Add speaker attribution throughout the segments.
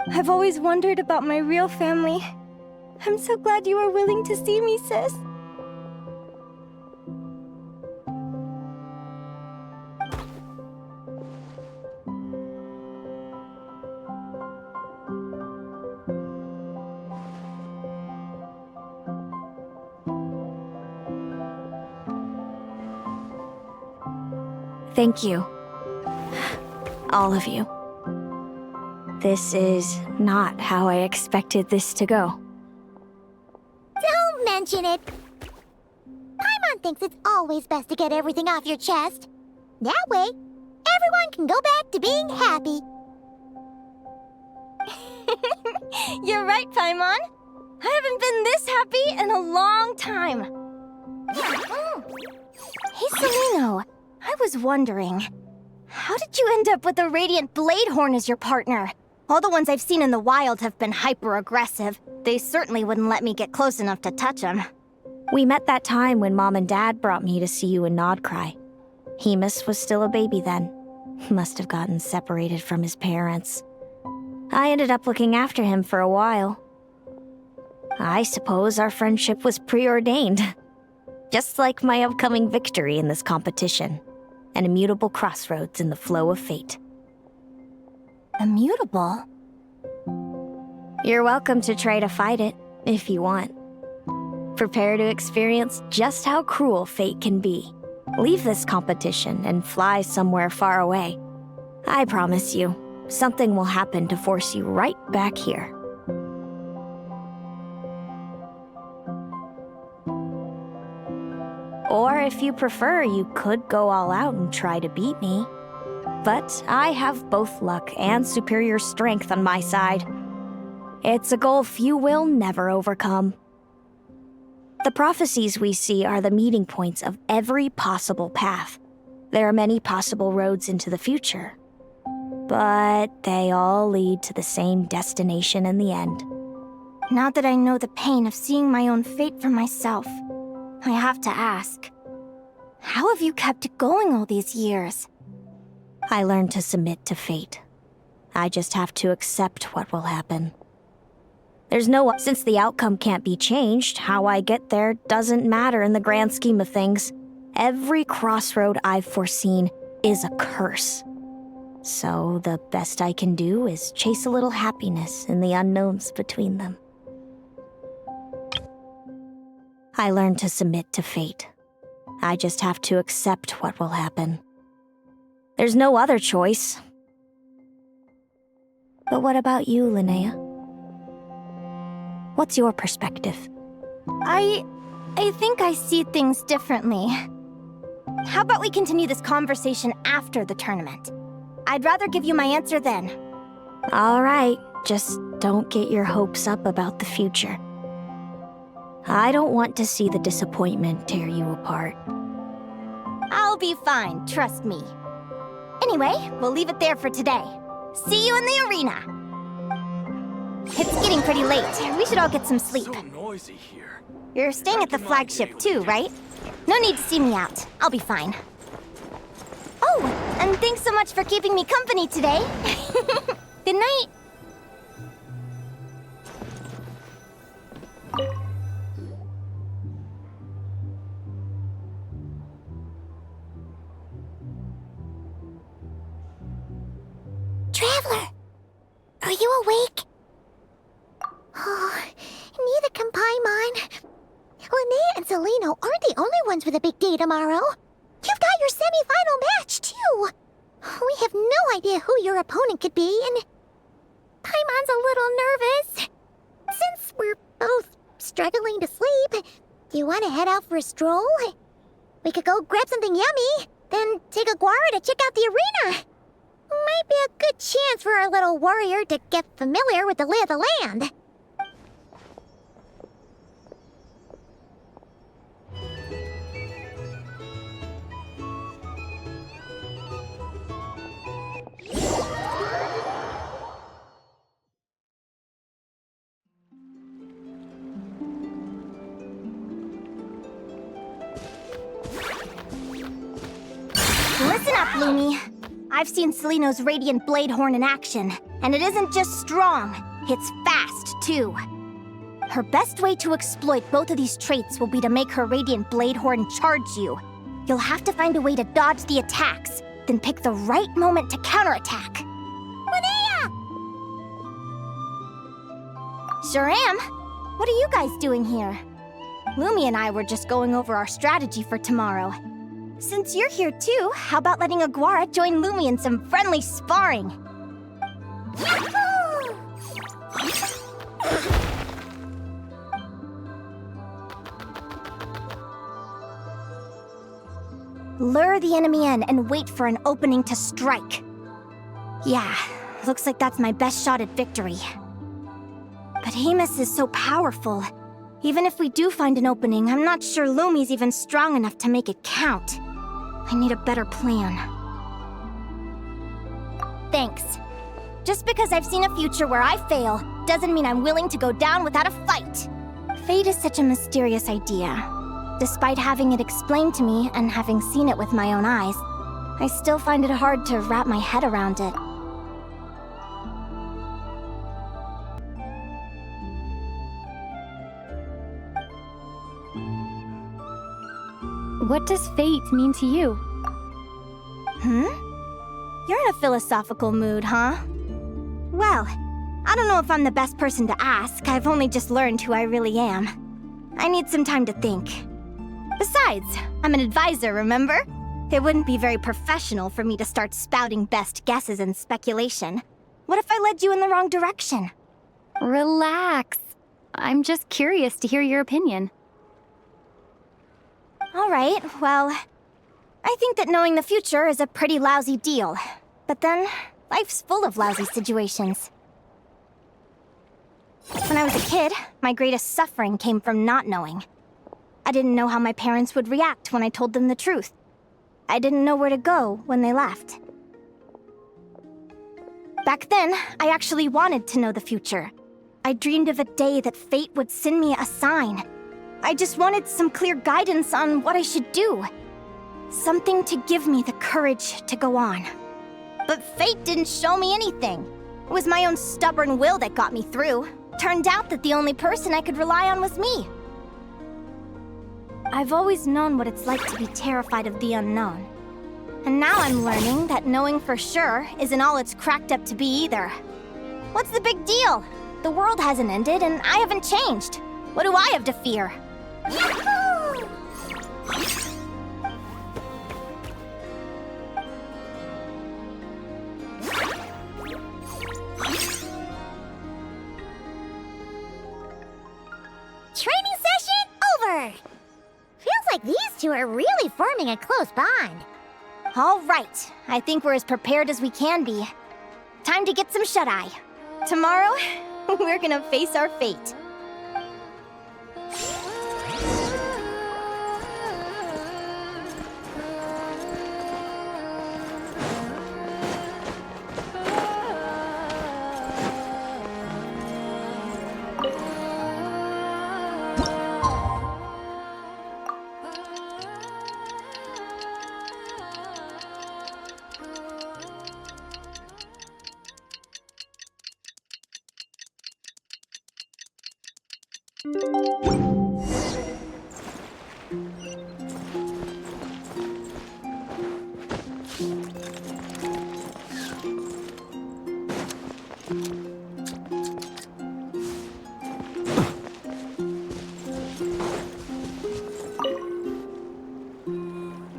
Speaker 1: I've always wondered about my real family. I'm so glad you were willing to see me, sis.
Speaker 2: Thank you. All of you. This is not how I expected this to go.
Speaker 3: Don't mention it. Paimon thinks it's always best to get everything off your chest. That way, everyone can go back to being happy.
Speaker 1: You're right, Paimon. I haven't been this happy in a long time. Hey, Seleno. I was wondering, how did you end up with a Radiant Bladehorn as your partner? All the ones I've seen in the wild have been hyper-aggressive. They certainly wouldn't let me get close enough to touch them.
Speaker 2: We met that time when Mom and Dad brought me to see you in Nodcry. Hemus was still a baby then. Must have gotten separated from his parents. I ended up looking after him for a while. I suppose our friendship was preordained. Just like my upcoming victory in this competition. An immutable crossroads in the flow of fate.
Speaker 1: Immutable?
Speaker 2: You're welcome to try to fight it, if you want. Prepare to experience just how cruel fate can be. Leave this competition and fly somewhere far away. I promise you, something will happen to force you right back here. Or if you prefer, you could go all out and try to beat me. But I have both luck and superior strength on my side. It's a goal few will never overcome. The prophecies we see are the meeting points of every possible path. There are many possible roads into the future. But they all lead to the same destination in the end.
Speaker 1: Now that I know the pain of seeing my own fate for myself, I have to ask, how have you kept it going all these years?
Speaker 2: I learned to submit to fate. I just have to accept what will happen. Since the outcome can't be changed, how I get there doesn't matter in the grand scheme of things. Every crossroad I've foreseen is a curse. So the best I can do is chase a little happiness in the unknowns between them. I learned to submit to fate. I just have to accept what will happen. There's no other choice. But what about you, Linnea? What's your perspective?
Speaker 1: I think I see things differently. How about we continue this conversation after the tournament? I'd rather give you my answer then.
Speaker 2: All right, just don't get your hopes up about the future. I don't want to see the disappointment tear you apart.
Speaker 1: I'll be fine, trust me. Anyway, we'll leave it there for today. See you in the arena! It's getting pretty late. We should all get some sleep.
Speaker 4: So noisy here.
Speaker 1: You're staying at the flagship too, right? No need to see me out. I'll be fine. Oh, and thanks so much for keeping me company today. Good night.
Speaker 3: Traveler, are you awake? Oh, neither can Paimon. Linnea and Seleno aren't the only ones with a big day tomorrow. You've got your semi-final match, too. We have no idea who your opponent could be, and Paimon's a little nervous. Since we're both struggling to sleep, do you want to head out for a stroll? We could go grab something yummy, then take a guara to check out the arena. Might be a good chance for our little warrior to get familiar with the lay of the land.
Speaker 1: Listen up, Lumi. I've seen Seleno's Radiant Bladehorn in action. And it isn't just strong, it's fast, too. Her best way to exploit both of these traits will be to make her Radiant Bladehorn charge you. You'll have to find a way to dodge the attacks, then pick the right moment to counterattack.
Speaker 3: Linnea!
Speaker 1: Sure am. What are you guys doing here? Lumi and I were just going over our strategy for tomorrow. Since you're here too, how about letting Aguara join Lumi in some friendly sparring?
Speaker 3: Yahoo!
Speaker 1: Lure the enemy in and wait for an opening to strike. Yeah, looks like that's my best shot at victory. But Amos is so powerful. Even if we do find an opening, I'm not sure Lumi's even strong enough to make it count. I need a better plan. Thanks. Just because I've seen a future where I fail, doesn't mean I'm willing to go down without a fight. Fate is such a mysterious idea. Despite having it explained to me and having seen it with my own eyes, I still find it hard to wrap my head around it.
Speaker 4: What does fate mean to you?
Speaker 1: You're in a philosophical mood, huh? Well, I don't know if I'm the best person to ask. I've only just learned who I really am. I need some time to think. Besides, I'm an advisor, remember? It wouldn't be very professional for me to start spouting best guesses and speculation. What if I led you in the wrong direction?
Speaker 4: Relax. I'm just curious to hear your opinion.
Speaker 1: All right, well, I think that knowing the future is a pretty lousy deal. But then, life's full of lousy situations. When I was a kid, my greatest suffering came from not knowing. I didn't know how my parents would react when I told them the truth. I didn't know where to go when they left. Back then, I actually wanted to know the future. I dreamed of a day that fate would send me a sign. I just wanted some clear guidance on what I should do. Something to give me the courage to go on. But fate didn't show me anything. It was my own stubborn will that got me through. Turned out that the only person I could rely on was me. I've always known what it's like to be terrified of the unknown. And now I'm learning that knowing for sure isn't all it's cracked up to be either. What's the big deal? The world hasn't ended and I haven't changed. What do I have to fear?
Speaker 3: Yahoo! Training session over! Feels like these two are really forming a close bond.
Speaker 1: All right, I think we're as prepared as we can be. Time to get some shut-eye. Tomorrow, we're gonna face our fate.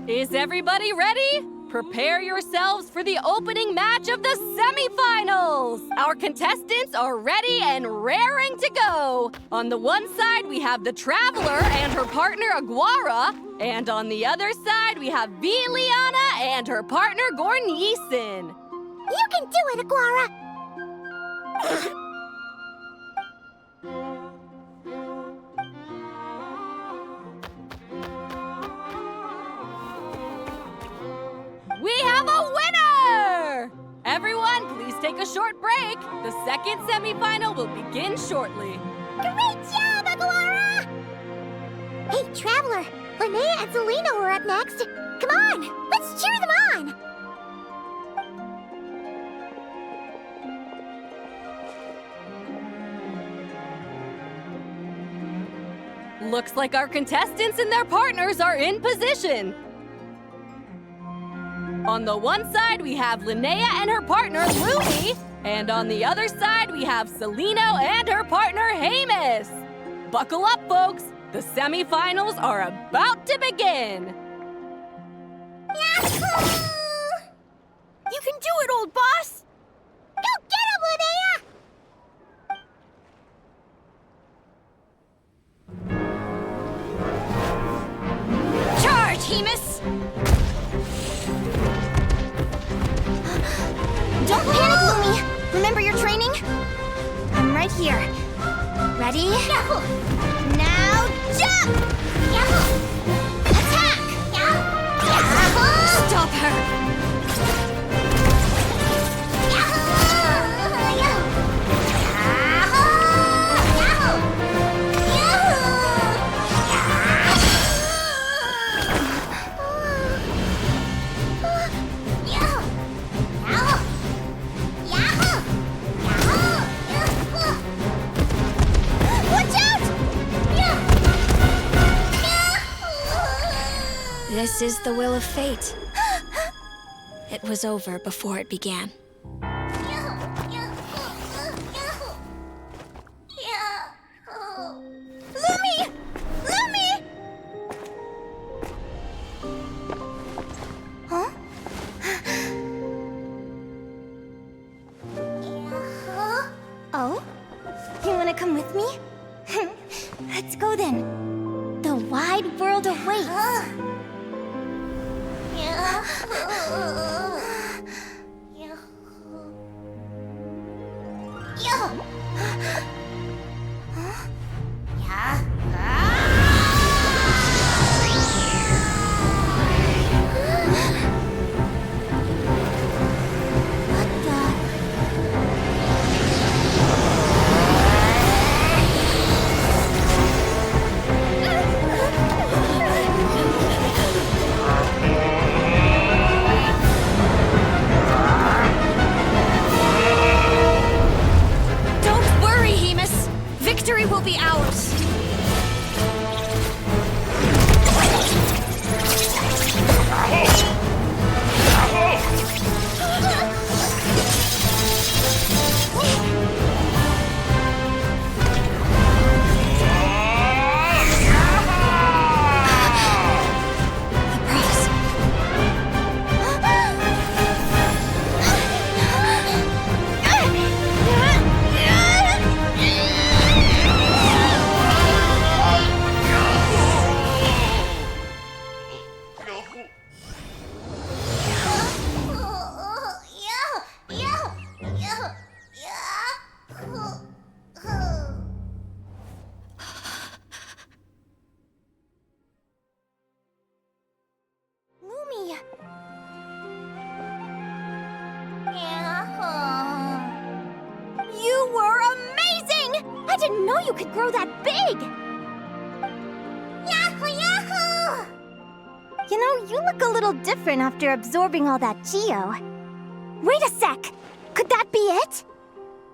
Speaker 5: Is everybody ready? Prepare yourselves for the opening match of the semifinals! Our contestants are ready and raring to go! On the one side, we have the Traveler and her partner Aguara, and on the other side, we have Viliana and her partner Gornyesin.
Speaker 3: You can do it, Aguara!
Speaker 5: We have a winner! Everyone, please take a short break. The second semifinal will begin shortly.
Speaker 3: Great job, Aguara! Hey, Traveler, Linnea and Zelina are up next. Come on, let's cheer them on!
Speaker 5: Looks like our contestants and their partners are in position. On the one side, we have Linnea and her partner, Lumi. And on the other side, we have Celino and her partner, Hamus. Buckle up, folks. The semifinals are about to begin.
Speaker 3: Yahoo!
Speaker 2: You can do it, old boss!
Speaker 3: Go get him, Linnea!
Speaker 2: Charge, Hamus!
Speaker 1: Don't panic, Lumi! Remember your training? I'm right here. Ready?
Speaker 3: Yahoo!
Speaker 1: Now jump!
Speaker 3: Yahoo! Attack! Yahoo!
Speaker 1: Stop her!
Speaker 2: This is the will of fate. It was over before it began.
Speaker 1: Lumi! Lumi! Huh? Oh? You wanna come with me? Let's go then. The wide world awaits.
Speaker 2: Victory will be ours!
Speaker 1: You were amazing! I didn't know you could grow that big!
Speaker 3: Yahoo! Yahoo!
Speaker 1: You know, you look a little different after absorbing all that Geo. Wait a sec! Could that be it?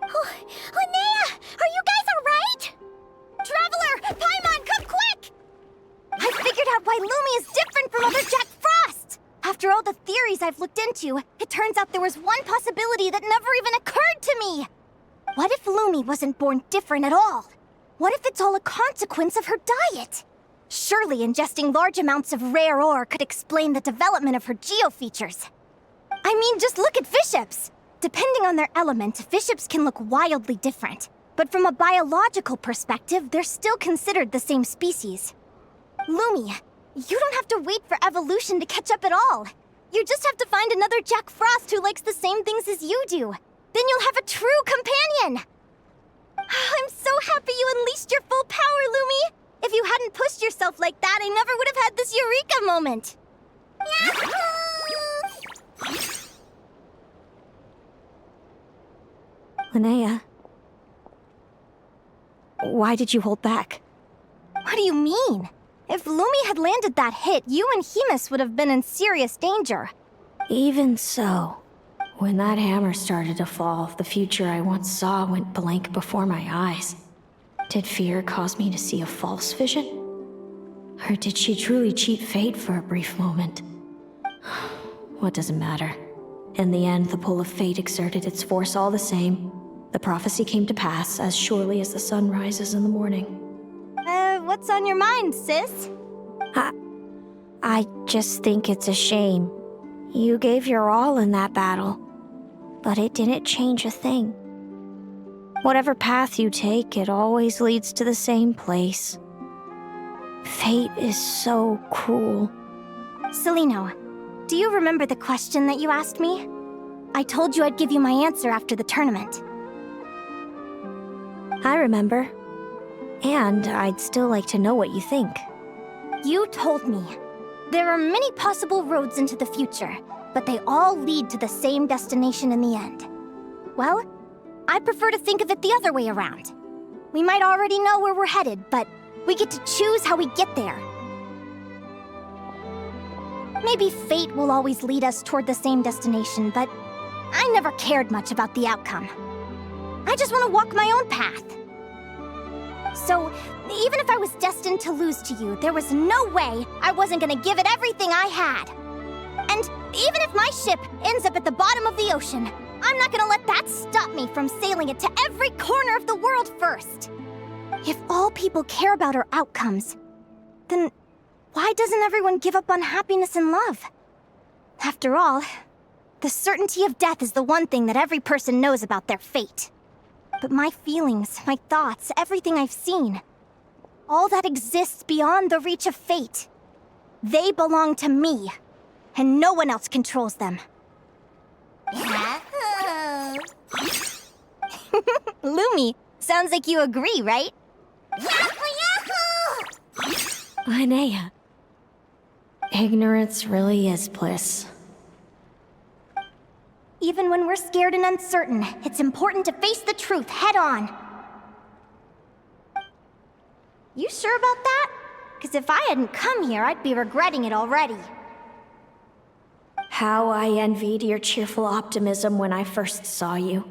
Speaker 3: Oh, Linnea! Are you guys alright?
Speaker 1: Traveler! Paimon, come quick! I figured out why Lumi is different from other Jack Frost! After all the theories I've looked into, it turns out there was one possibility that never even occurred to me! What if Lumi wasn't born different at all? What if it's all a consequence of her diet? Surely ingesting large amounts of rare ore could explain the development of her geo-features. I mean, just look at fiships! Depending on their element, fiships can look wildly different. But from a biological perspective, they're still considered the same species. Lumi, you don't have to wait for evolution to catch up at all. You just have to find another Jack Frost who likes the same things as you do. Then you'll have a true companion! I'm so happy you unleashed your full power, Lumi! If you hadn't pushed yourself like that, I never would have had this eureka moment!
Speaker 2: Linnea, why did you hold back?
Speaker 1: What do you mean? If Lumi had landed that hit, you and Hamus would have been in serious danger.
Speaker 2: Even so, when that hammer started to fall, the future I once saw went blank before my eyes. Did fear cause me to see a false vision? Or did she truly cheat fate for a brief moment? What does it matter? In the end, the pull of fate exerted its force all the same. The prophecy came to pass as surely as the sun rises in the morning.
Speaker 1: What's on your mind, sis?
Speaker 2: I just think it's a shame. You gave your all in that battle, but it didn't change a thing. Whatever path you take, it always leads to the same place. Fate is so cruel.
Speaker 1: Celino, do you remember the question that you asked me? I told you I'd give you my answer after the tournament.
Speaker 2: I remember. And I'd still like to know what you think.
Speaker 1: You told me there are many possible roads into the future, but they all lead to the same destination in the end. Well, I prefer to think of it the other way around. We might already know where we're headed, but we get to choose how we get there. Maybe fate will always lead us toward the same destination, but I never cared much about the outcome. I just want to walk my own path. So, even if I was destined to lose to you, there was no way I wasn't gonna give it everything I had. And even if my ship ends up at the bottom of the ocean, I'm not gonna let that stop me from sailing it to every corner of the world first. If all people care about are outcomes, then why doesn't everyone give up on happiness and love? After all, the certainty of death is the one thing that every person knows about their fate. But my feelings, my thoughts, everything I've seen, all that exists beyond the reach of fate, they belong to me, and no one else controls them. Lumi, sounds like you agree, right?
Speaker 2: Linnea. Ignorance really is bliss.
Speaker 1: Even when we're scared and uncertain, it's important to face the truth head on. You sure about that? Because if I hadn't come here, I'd be regretting it already.
Speaker 2: How I envied your cheerful optimism when I first saw you.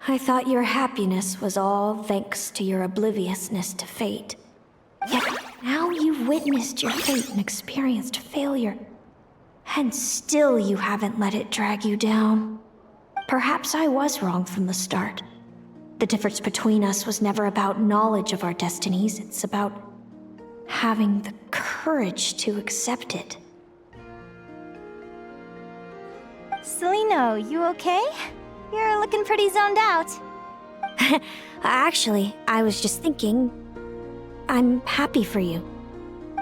Speaker 2: I thought your happiness was all thanks to your obliviousness to fate. Yet now you've witnessed your fate and experienced failure. And still you haven't let it drag you down. Perhaps I was wrong from the start. The difference between us was never about knowledge of our destinies, it's about having the courage to accept it.
Speaker 1: Celino, you okay? You're looking pretty zoned out.
Speaker 2: Actually, I was just thinking, I'm happy for you.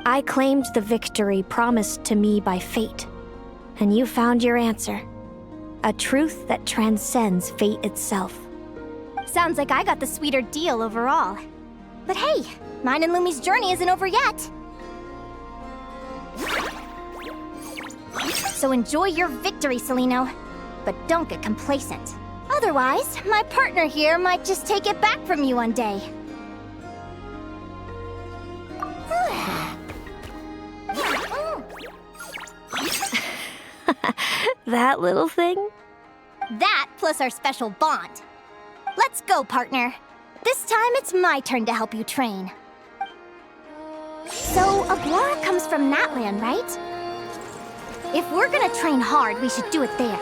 Speaker 2: I claimed the victory promised to me by fate, and you found your answer. A truth that transcends fate itself.
Speaker 1: Sounds like I got the sweeter deal overall. But hey, mine and Lumi's journey isn't over yet. So enjoy your victory, Celino. But don't get complacent. Otherwise, my partner here might just take it back from you one day.
Speaker 2: That little thing?
Speaker 1: That plus our special bond. Let's go, partner. This time it's my turn to help you train. So, Aguara comes from Natland, right? If we're gonna train hard, we should do it there.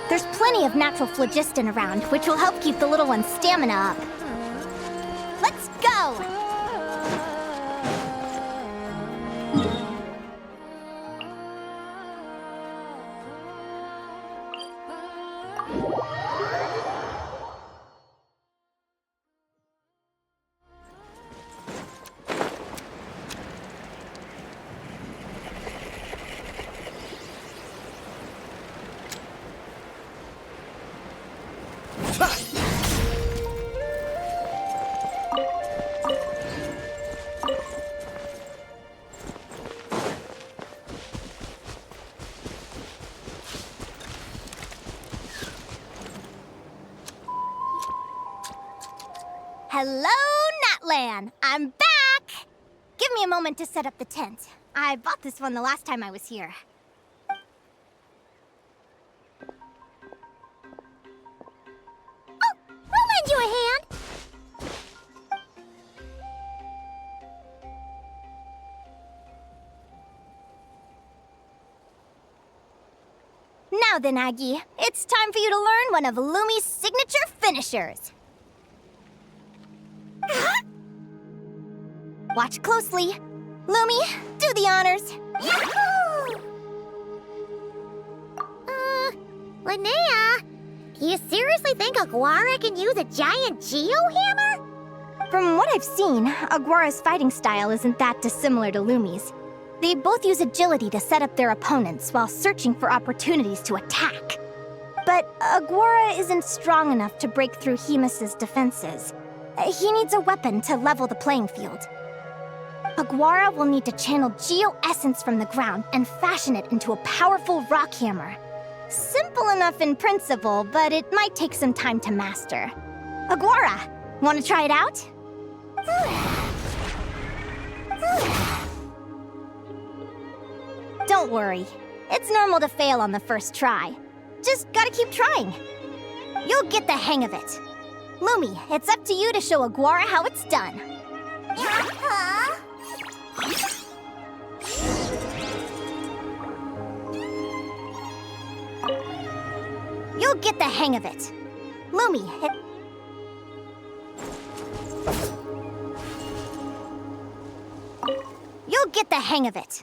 Speaker 1: There's plenty of natural phlogiston around, which will help keep the little one's stamina up. Let's go! Hello, Natlan! I'm back! Give me a moment to set up the tent. I bought this one the last time I was here.
Speaker 3: Oh, we'll lend you a hand.
Speaker 1: Now then, Aggie, it's time for you to learn one of Lumi's signature finishers. Watch closely. Lumi, do the honors.
Speaker 3: Yahoo! Linnea, you seriously think Aguara can use a giant geohammer?
Speaker 1: From what I've seen, Aguara's fighting style isn't that dissimilar to Lumi's. They both use agility to set up their opponents while searching for opportunities to attack. But Aguara isn't strong enough to break through Hemus's defenses. He needs a weapon to level the playing field. Aguara will need to channel geo-essence from the ground and fashion it into a powerful rock hammer. Simple enough in principle, but it might take some time to master. Aguara, want to try it out? Don't worry. It's normal to fail on the first try. Just gotta keep trying. You'll get the hang of it. Lumi, it's up to you to show Aguara how it's done. You'll get the hang of it. Lumi, You'll get the hang of it.